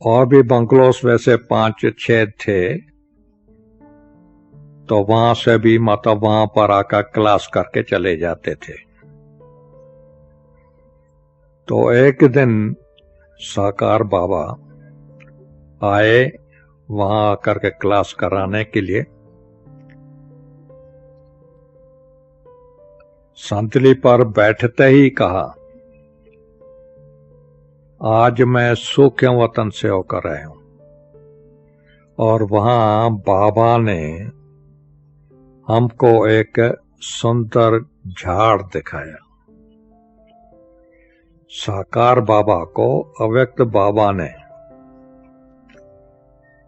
और भी बंगलोस वैसे 5-6 थे, तो वहां से भी मतलब वहां पर आकर क्लास करके चले जाते थे। तो एक दिन साकार बाबा आए वहां आकर के क्लास कराने के लिए। संतली पर बैठते ही कहा, आज मैं सूखे वतन से होकर आया हूं, और वहां बाबा ने हमको एक सुंदर झाड़ दिखाया। साकार बाबा को अव्यक्त बाबा ने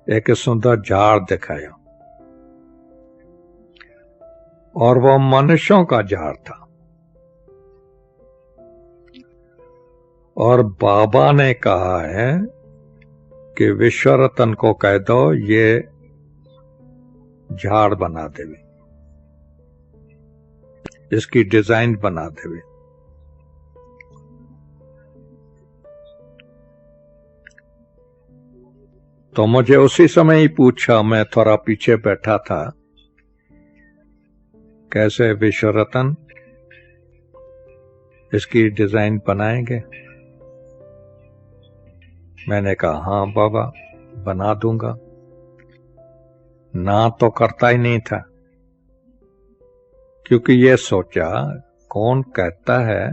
एक सुंदर झाड़ दिखाया, और वह मनुष्यों का झाड़ था। और बाबा ने कहा है कि विश्वरतन को कह दो ये झाड़ बना देवे, इसकी डिजाइन बना देवे। तो मुझे उसी समय ही पूछा, मैं थोड़ा पीछे बैठा था, कैसे विश्वरतन इसकी डिजाइन बनाएंगे? मैंने कहा हाँ बाबा, बना दूंगा। ना तो करता ही नहीं था, क्योंकि ये सोचा कौन कहता है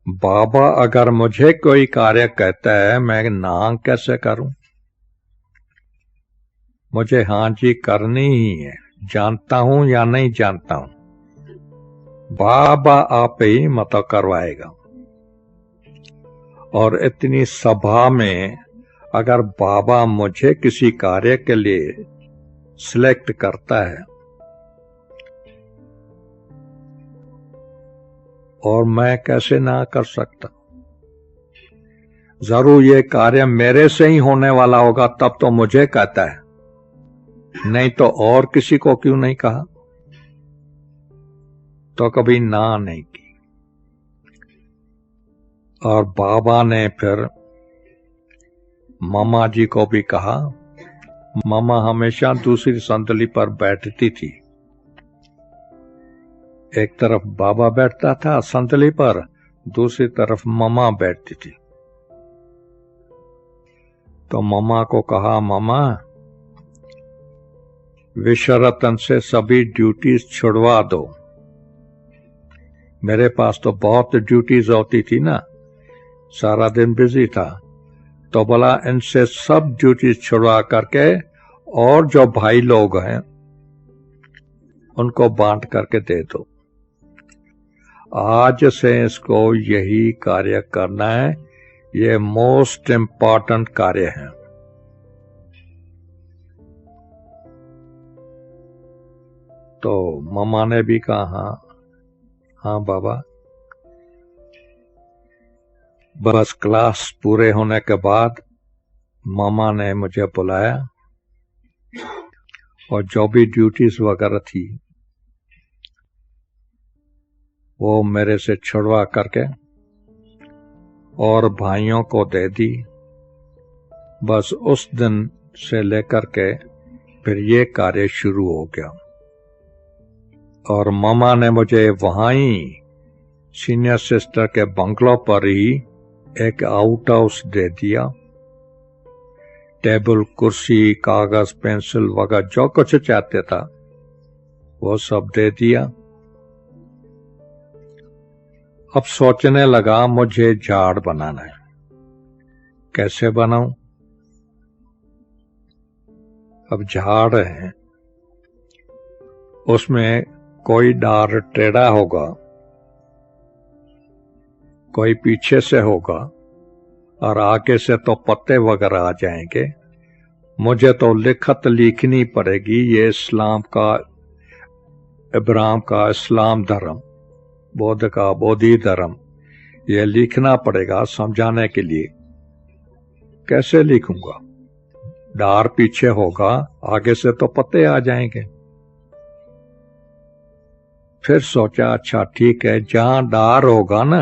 बाबा अगर मुझे कोई कार्य कहता है मैं ना कैसे करूं? मुझे हाँ जी करनी ही है, जानता हूं या नहीं जानता हूं, बाबा आप ही मत करवाएगा। और इतनी सभा में अगर बाबा मुझे किसी कार्य के लिए सिलेक्ट करता है और मैं कैसे ना कर सकता? जरूर ये कार्य मेरे से ही होने वाला होगा, तब तो मुझे कहता है, नहीं तो और किसी को क्यों नहीं कहा? तो कभी ना नहीं की। और बाबा ने फिर मामा जी को भी कहा। मामा हमेशा दूसरी संतली पर बैठती थी, एक तरफ बाबा बैठता था संतली पर, दूसरी तरफ मामा बैठती थी। तो मामा को कहा, मामा विश्वरतन से सभी ड्यूटीज छुड़वा दो। मेरे पास तो बहुत ड्यूटीज होती थी ना, सारा दिन बिजी था, तो बोला इनसे सब ड्यूटीज छुड़वा करके और जो भाई लोग हैं उनको बांट करके दे दो। आज से इसको यही कार्य करना है, ये मोस्ट इम्पॉर्टेंट कार्य है। तो मामा ने भी कहा हाँ हाँ बाबा। बस क्लास पूरे होने के बाद मामा ने मुझे बुलाया और जो भी ड्यूटीज वगैरह थी वो मेरे से छुड़वा करके और भाइयों को दे दी। बस उस दिन से लेकर के फिर ये कार्य शुरू हो गया। और मामा ने मुझे वहां ही सीनियर सिस्टर के बंगलो पर ही एक आउट हाउस दे दिया। टेबल, कुर्सी, कागज, पेंसिल वगैरह जो कुछ चाहते था वो सब दे दिया। अब सोचने लगा मुझे झाड़ बनाना है, कैसे बनाऊं? अब झाड़ है, उसमें कोई डार टेढ़ा होगा, कोई पीछे से होगा और आगे से तो पत्ते वगैरह आ जाएंगे। मुझे तो लिखत लिखनी पड़ेगी, ये इस्लाम का, इब्राहिम का इस्लाम धर्म, बौद्ध का बोधि धर्म, ये लिखना पड़ेगा समझाने के लिए। कैसे लिखूंगा? डार पीछे होगा, आगे से तो पत्ते आ जाएंगे। फिर सोचा अच्छा ठीक है, जहां डार होगा ना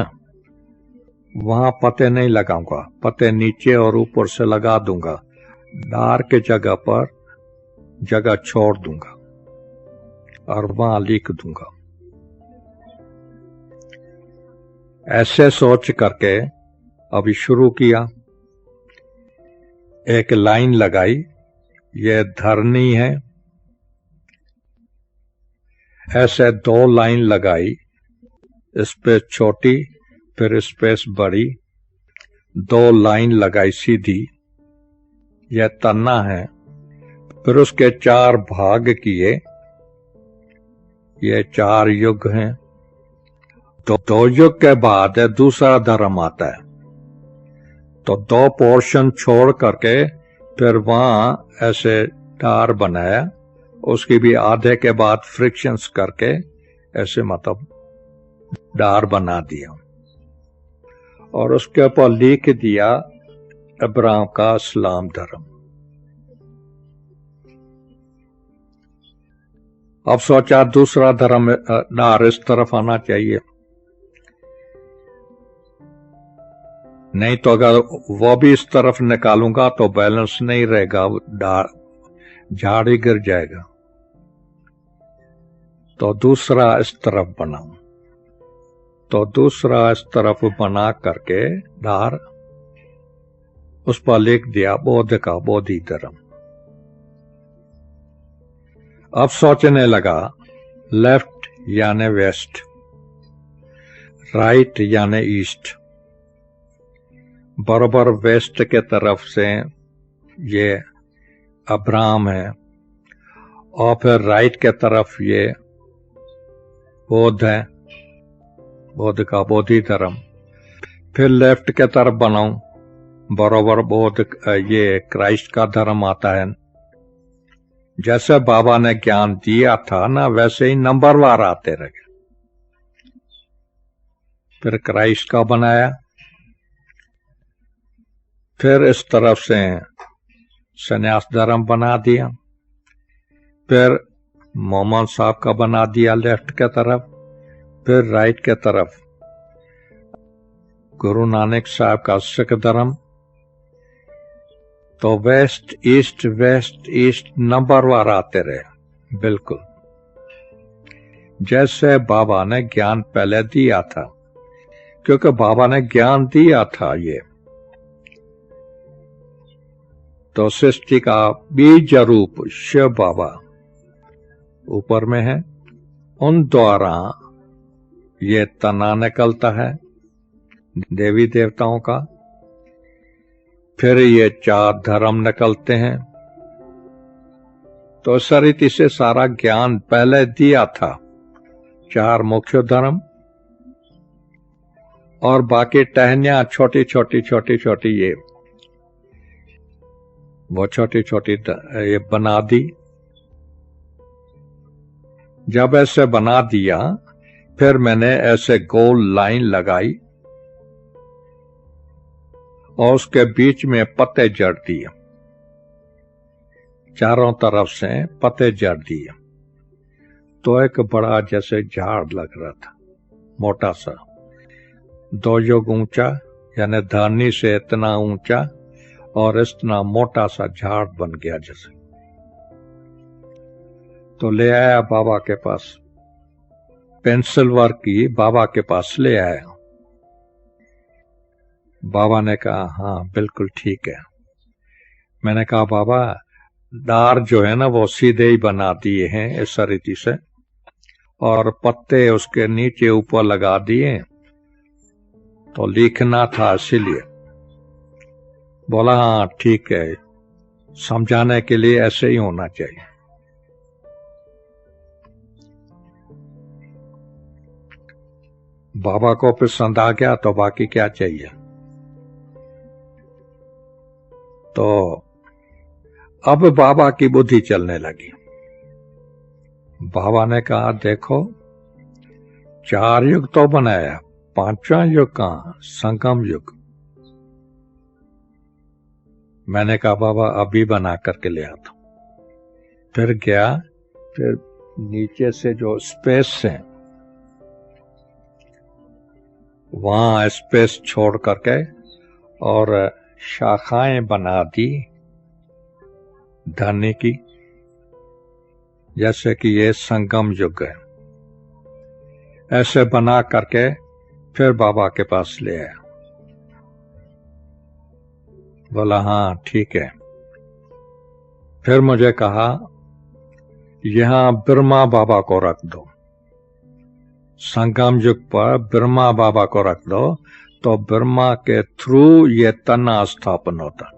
वहां पत्ते नहीं लगाऊंगा, पत्ते नीचे और ऊपर से लगा दूंगा, दार के जगह पर जगह छोड़ दूंगा और वहां लिख दूंगा। ऐसे सोच करके अभी शुरू किया। एक लाइन लगाई, ये धरनी है। ऐसे 2 लाइन लगाई, स्पेस छोटी फिर स्पेस बड़ी, 2 लाइन लगाई सीधी, यह तन्ना है। फिर उसके 4 भाग किए, ये 4 युग हैं। तो 2 युग के बाद दूसरा धर्म आता है। तो 2 पोर्शन छोड़ करके फिर वहां ऐसे डार बनाया, उसकी भी आधे के बाद फ्रिक्शंस करके ऐसे मतलब डार बना दिया और उसके ऊपर लिख दिया अब्राहम का इस्लाम धर्म। अब सोचा दूसरा धर्म डार इस तरफ आना चाहिए, नहीं तो अगर वो भी इस तरफ निकालूंगा तो बैलेंस नहीं रहेगा, झाड़ ही गिर जाएगा। तो दूसरा इस तरफ बनाऊं, तो दूसरा इस तरफ बना करके धार उस पर लिख दिया बौद्ध का बोधि धर्म। अब सोचने लगा, लेफ्ट यानी वेस्ट, राइट यानी ईस्ट, बराबर वेस्ट के तरफ से ये अब्राहम है और फिर राइट के तरफ ये बौद्ध है, बौद्ध का बोधि धर्म। फिर लेफ्ट के तरफ बनाऊं, बराबर बौद्ध ये क्राइस्ट का धर्म आता है। जैसे बाबा ने ज्ञान दिया था ना, वैसे ही नंबरवार आते रहे। फिर क्राइस्ट का बनाया, फिर इस तरफ से संन्यास धर्म बना दिया, फिर मोहम्मद साहब का बना दिया लेफ्ट के तरफ, फिर राइट के तरफ गुरु नानक साहब का सिख धर्म। तो वेस्ट ईस्ट नंबरवार आते रहे, बिल्कुल जैसे बाबा ने ज्ञान पहले दिया था, क्योंकि बाबा ने ज्ञान दिया था ये। तो सृष्टि का बीज रूप शिव बाबा ऊपर में है, उन द्वारा ये तना निकलता है देवी देवताओं का। फिर ये 4 धर्म निकलते हैं। तो इस रीति से सारा ज्ञान पहले दिया था, 4 मुख्य धर्म और बाकी टहनियां छोटी छोटी ये वो छोटी ये बना दी। जब ऐसे बना दिया, फिर मैंने ऐसे गोल लाइन लगाई और उसके बीच में पत्ते जड़ दिए, चारों तरफ से पत्ते जड़ दिए। तो एक बड़ा जैसे झाड़ लग रहा था, मोटा सा, 2 युग ऊंचा, यानी धरनी से इतना ऊंचा और इतना मोटा सा झाड़ बन गया जैसे। तो ले आया बाबा के पास, पेंसिल वर्क की बाबा के पास ले आया। बाबा ने कहा हाँ बिल्कुल ठीक है। मैंने कहा बाबा डार जो है ना वो सीधे ही बना दिए हैं इस रीति से, और पत्ते उसके नीचे ऊपर लगा दिए, तो लिखना था इसीलिए। बोला हाँ ठीक है, समझाने के लिए ऐसे ही होना चाहिए। बाबा को पसंद आ गया तो बाकी क्या चाहिए। तो अब बाबा की बुद्धि चलने लगी। बाबा ने कहा देखो 4 युग तो बनाया, 5वां युग कहां, संगम युग। मैंने कहा बाबा अभी बना करके ले आता। फिर गया, फिर नीचे से जो स्पेस है वहां स्पेस छोड़ करके और शाखाएं बना दी धरनी की, जैसे कि ये संगम युग है। ऐसे बना करके फिर बाबा के पास ले आया। बोला हाँ ठीक है। फिर मुझे कहा यहां ब्रह्मा बाबा को रख दो, संगम युग पर ब्रह्मा बाबा को रख दो, तो ब्रह्मा के थ्रू ये तना स्थापन होता।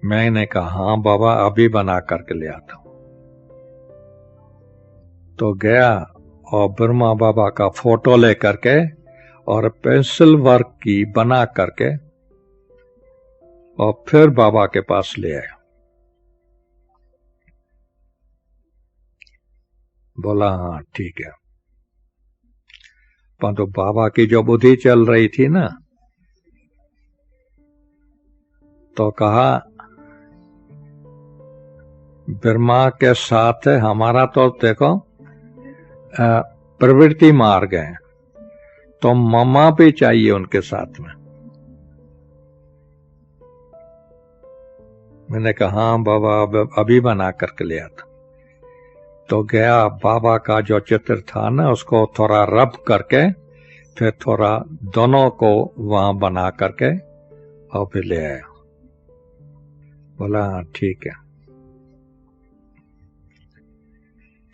मैंने कहा हाँ बाबा, अभी बना करके ले आता हूं। तो गया और ब्रह्मा बाबा का फोटो लेकर के और पेंसिल वर्क की बना करके और फिर बाबा के पास ले आया। बोला हाँ ठीक है। परंतु बाबा की जो बुद्धि चल रही थी ना, तो कहा ब्रह्मा के साथ हमारा तो देखो प्रवृत्ति मार्ग है, तो मम्मा भी चाहिए उनके साथ में। मैंने कहा हाँ बाबा, अभी बना करके ले आता। तो गया, बाबा का जो चित्र था ना उसको थोड़ा रब करके फिर थोड़ा दोनों को वहां बना करके और फिर ले आया। बोला हाँ ठीक है।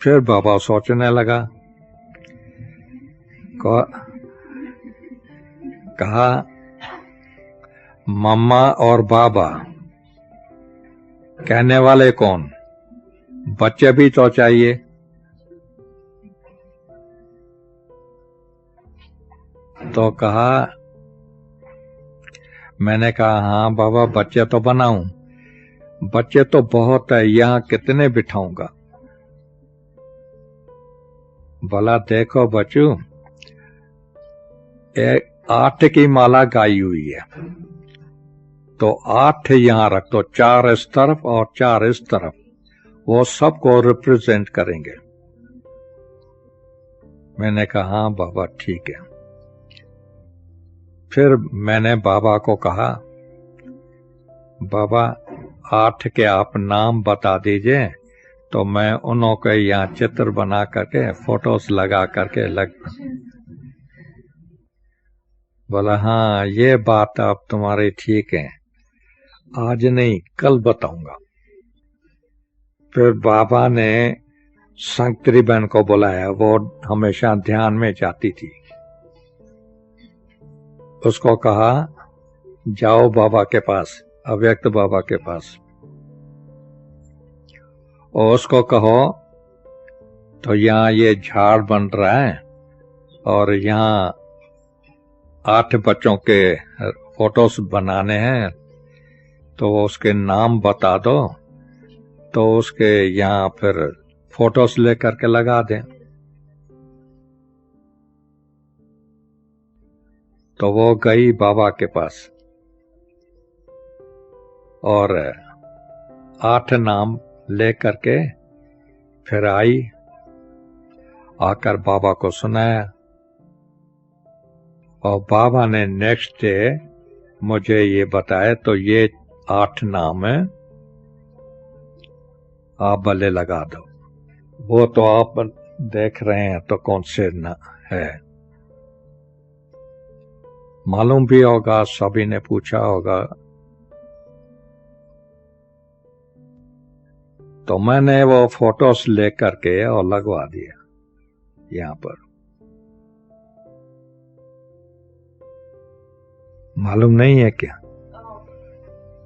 फिर बाबा सोचने लगा, कहा मम्मा और बाबा कहने वाले कौन, बच्चे भी तो चाहिए। तो कहा, मैंने कहा हाँ बाबा बच्चे तो बनाऊं, बच्चे तो बहुत है, यहां कितने बिठाऊंगा। बोला देखो बच्चू, 8 की माला गाई हुई है, तो 8 यहां रख दो, 4 इस तरफ और 4 इस तरफ, वो सबको रिप्रेजेंट करेंगे। मैंने कहा हाँ बाबा ठीक है। फिर मैंने बाबा को कहा, बाबा 8 के आप नाम बता दीजिए, तो मैं उन्हों के यहाँ चित्र बना करके फोटोज लगा करके लग। बोला हाँ ये बात आप तुम्हारी ठीक है, आज नहीं कल बताऊंगा। फिर बाबा ने संकरी बहन को बुलाया, वो हमेशा ध्यान में जाती थी। उसको कहा जाओ बाबा के पास, अव्यक्त बाबा के पास, और उसको कहो तो यहाँ ये झाड़ बन रहा है और यहाँ 8 बच्चों के फोटोज बनाने हैं, तो उसके नाम बता दो, तो उसके यहाँ फिर फोटोज लेकर के लगा दें। तो वो गई बाबा के पास और 8 नाम लेकर के फिर आई, आकर बाबा को सुनाया, और बाबा ने नेक्स्ट डे मुझे ये बताया, तो ये 8 नाम है, आप भले लगा दो। वो तो आप देख रहे हैं तो कौन से ना है, मालूम भी होगा, सभी ने पूछा होगा। तो मैंने वो फोटोज लेकर के और लगवा दिया यहां पर। मालूम नहीं है क्या?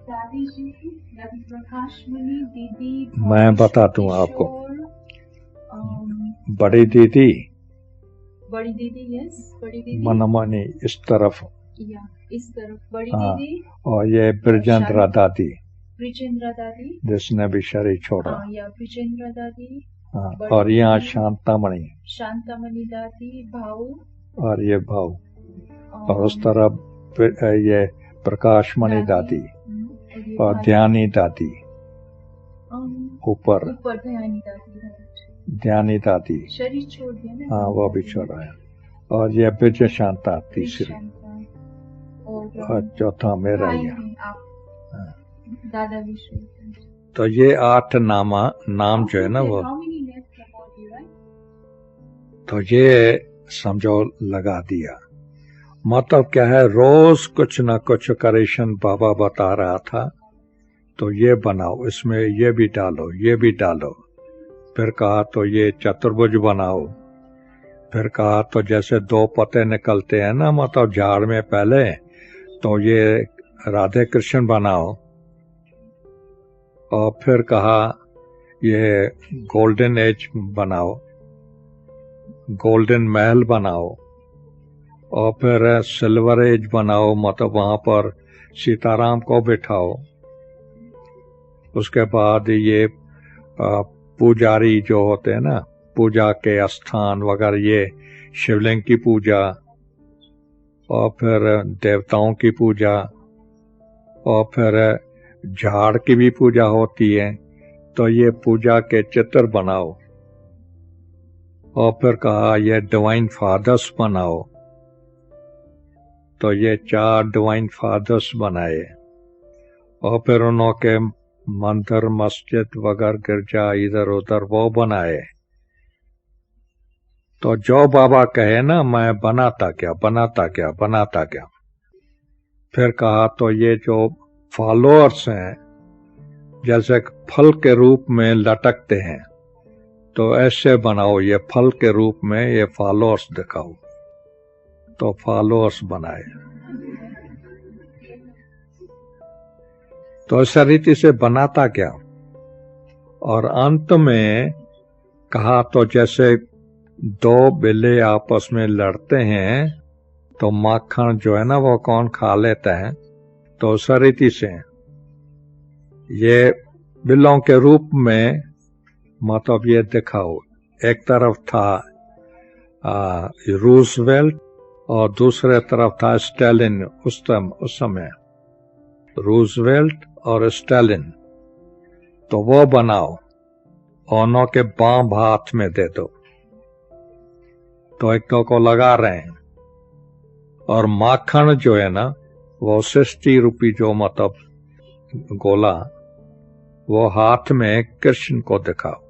दादी जी, प्रकाश मणि दीदी, मैं बता दूं आपको। बड़ी दीदी, बड़ी दीदी, यस बड़ी दीदी, मनमनी इस तरफ, या इस तरफ बड़ी हाँ, दीदी, और ये ब्रजेंद्र दादी, ब्रिजेंद्र दादी, जिसने भी शरीर छोड़ा, या ब्रिजेंद्र दादी, हाँ, और यहाँ शांतामणि, शांतामणि दादी, भाऊ, और ये भाऊ, और उस तरफ ये प्रकाशमणि दादी और ध्यानी दादी, ऊपर ध्यानी दादी, ध्यानी दादी, शरीर छोड़ दिया ना, हाँ वो भी छोड़ा है। और ये विजय शांता तीसरी, शांता और चौथा मेरा भाई ये। हैं आप, दादा विश्व। तो ये 8 नाम जो है ना वो, How many left about you, right? तो ये समझो लगा दिया। मतलब क्या है, रोज कुछ ना कुछ करेक्शन बाबा बता रहा था। तो ये बनाओ, इसमें ये भी डालो, ये भी डालो। फिर कहा तो ये चतुर्भुज बनाओ। फिर कहा तो जैसे 2 पत्ते निकलते हैं ना, मतलब झाड़ में पहले, तो ये राधे कृष्ण बनाओ। और फिर कहा ये गोल्डन एज बनाओ, गोल्डन महल बनाओ। और फिर सिल्वर एज बनाओ, मतलब वहां पर सीताराम को बिठाओ। उसके बाद ये पुजारी जो होते हैं ना, पूजा के स्थान वगैरह, ये शिवलिंग की पूजा, और फिर देवताओं की पूजा, और फिर झाड़ की भी पूजा होती है। तो ये पूजा के चित्र बनाओ। और फिर कहा ये डिवाइन फादर्स बनाओ। तो ये 4 डिवाइन फादर्स बनाए। और फिर उन्होंने मंदिर, मस्जिद वगैरह, गिरजा इधर उधर वो बनाए। तो जो बाबा कहे ना, मैं बनाता क्या बनाता क्या बनाता क्या। फिर कहा तो ये जो फॉलोअर्स हैं, जैसे फल के रूप में लटकते हैं, तो ऐसे बनाओ, ये फल के रूप में ये फॉलोअर्स दिखाओ। तो फॉलोअर्स बनाए। तो इस रीति से बनाता क्या। और अंत में कहा तो जैसे 2 बिल्ली आपस में लड़ते हैं, तो माखन जो है ना वो कौन खा लेता है। तो उस रीति से ये बिल्लों के रूप में, मतलब ये दिखाओ। एक तरफ था रूजवेल्ट और दूसरे तरफ था स्टालिन। उस समय रूजवेल्ट और स्टालिन। तो वो बनाओ, दोनों के बाम हाथ में दे दो। तो एक को लगा रहे हैं। और माखन जो है ना, वो 60 रुपी जो मतलब गोला, वो हाथ में कृष्ण को दिखाओ।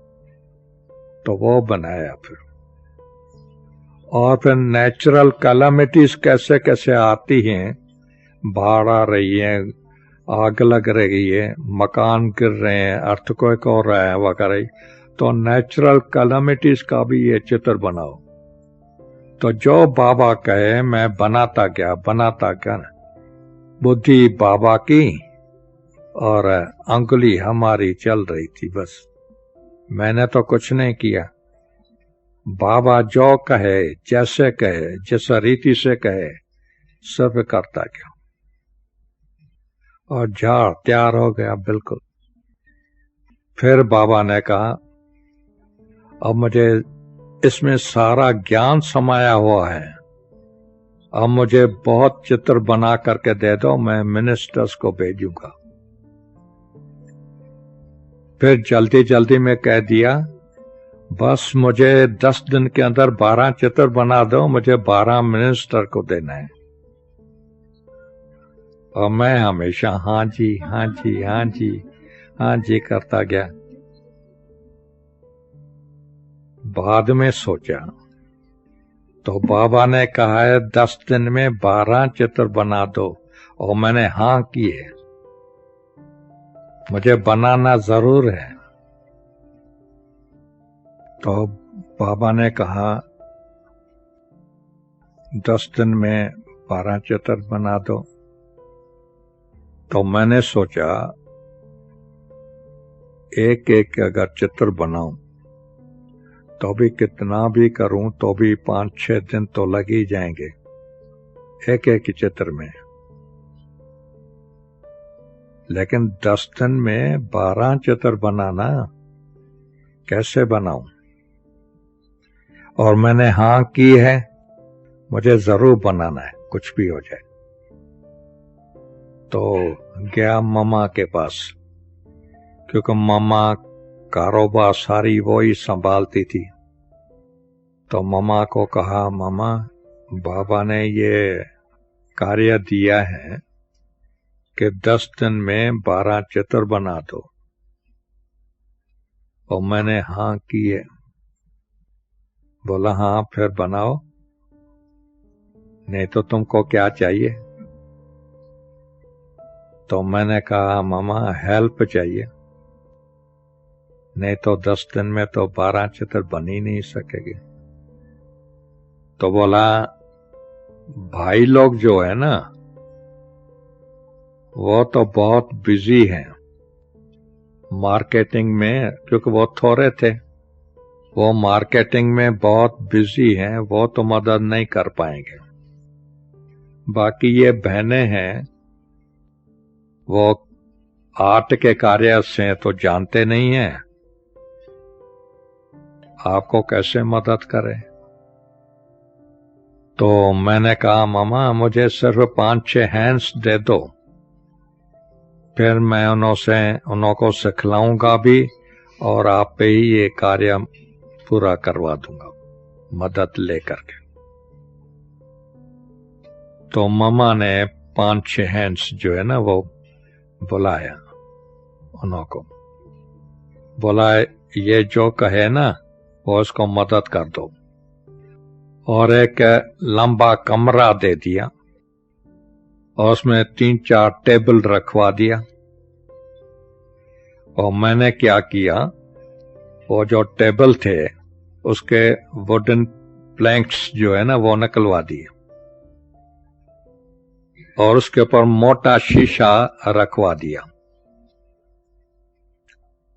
तो वो बनाया। और फिर नेचुरल कैलामिटीज कैसे कैसे आती हैं, बाढ़ आ रही है, आग लग रही है, मकान गिर रहे हैं, अर्थक्वेक हो रहा है वगैरह। तो नेचुरल कैलामिटीज का भी ये चित्र बनाओ। तो जो बाबा कहे मैं बनाता क्या बनाता क्या। बुद्धि बाबा की और अंगुली हमारी चल रही थी बस। मैंने तो कुछ नहीं किया। बाबा जो कहे, जैसे कहे, जिस रीति से कहे, सब करता क्या। और झाड़ तैयार हो गया बिल्कुल। फिर बाबा ने कहा अब मुझे इसमें सारा ज्ञान समाया हुआ है, अब मुझे बहुत चित्र बना करके दे दो, मैं मिनिस्टर्स को भेजूंगा। फिर जल्दी जल्दी में कह दिया बस मुझे 10 दिन के अंदर 12 चित्र बना दो, मुझे 12 मिनिस्टर को देना है। और मैं हमेशा हाँ जी हाँ जी हाँ जी हाँ जी करता गया। बाद में सोचा तो बाबा ने कहा है 10 दिन में 12 चित्र बना दो, और मैंने हाँ किए। मुझे बनाना जरूर है। तो बाबा ने कहा 10 दिन में 12 चित्र बना दो। तो मैंने सोचा एक एक अगर चित्र बनाऊं तो भी कितना भी करूं तो भी 5-6 दिन तो लग ही जाएंगे एक एक चित्र में। लेकिन 10 दिन में 12 चित्र बनाना कैसे बनाऊं। और मैंने हाँ की है, मुझे जरूर बनाना है कुछ भी हो जाए। तो गया मम्मा के पास, क्योंकि मम्मा कारोबार सारी वो ही संभालती थी। तो मम्मा को कहा मम्मा बाबा ने ये कार्य दिया है कि 10 दिन में 12 चित्र बना दो, और मैंने हाँ किए। बोला हाँ फिर बनाओ, नहीं तो तुमको क्या चाहिए? तो मैंने कहा मामा हेल्प चाहिए, नहीं तो 10 दिन में तो 12 चित्र बन ही नहीं सकेगी। तो बोला भाई लोग जो है ना वो तो बहुत बिजी हैं मार्केटिंग में, क्योंकि वो थोड़े थे, वो मार्केटिंग में बहुत बिजी हैं, वो तो मदद नहीं कर पाएंगे। बाकी ये बहनें हैं वो आर्ट के कार्य से तो जानते नहीं हैं, आपको कैसे मदद करें? तो मैंने कहा मामा मुझे सिर्फ 5-6 हैंड्स दे दो, फिर मैं उनको सिखलाऊंगा भी और आप पे ही ये कार्य पूरा करवा दूंगा मदद लेकर के। तो मामा ने 5-6 हैंड्स जो है ना वो बुलाया, उनको बोला ये जो कहे ना वो उसको मदद कर दो, और एक लंबा कमरा दे दिया और उसमें 3-4 टेबल रखवा दिया। और मैंने क्या किया, वो जो टेबल थे उसके वुडन प्लैंक्स जो है ना वो निकलवा दिए, और उसके ऊपर मोटा शीशा रखवा दिया,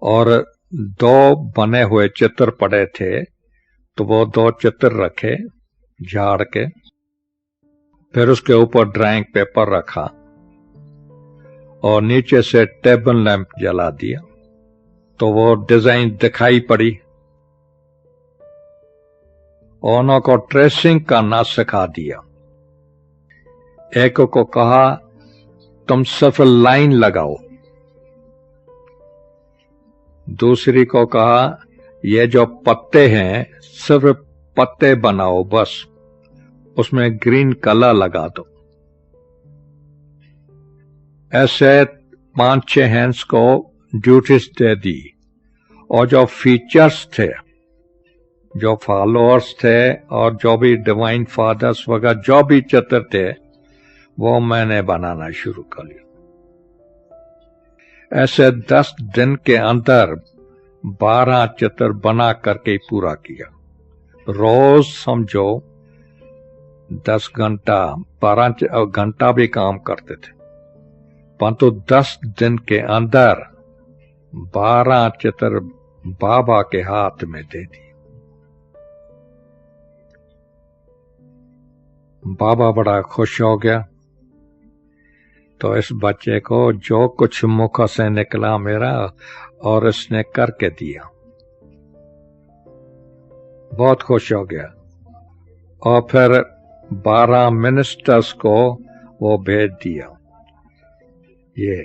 और 2 बने हुए चित्र पड़े थे तो वो 2 चित्र रखे झाड़ के, फिर उसके ऊपर ड्राइंग पेपर रखा और नीचे से टेबल लैंप जला दिया, तो वो डिजाइन दिखाई पड़ी। और उनको ट्रेसिंग करना सिखा दिया। एक को कहा तुम सिर्फ लाइन लगाओ, दूसरी को कहा ये जो पत्ते हैं सिर्फ पत्ते बनाओ, बस उसमें ग्रीन कलर लगा दो। ऐसे 5-6 हैंड्स को ड्यूटीज दे दी, और जो फीचर्स थे, जो फॉलोअर्स थे और जो भी डिवाइन फादर्स वगैरह जो भी चित्र थे वो मैंने बनाना शुरू कर लिया। ऐसे 10 दिन के अंदर 12 चित्र बना करके पूरा किया। रोज समझो 10 घंटा 12 घंटा भी काम करते थे, परंतु 10 दिन के अंदर 12 चित्र बाबा के हाथ में दे दिए। बाबा बड़ा खुश हो गया। तो इस बच्चे को जो कुछ मुख से निकला मेरा, और इसने करके दिया, बहुत खुश हो गया। और फिर 12 मिनिस्टर्स को वो भेज दिया। ये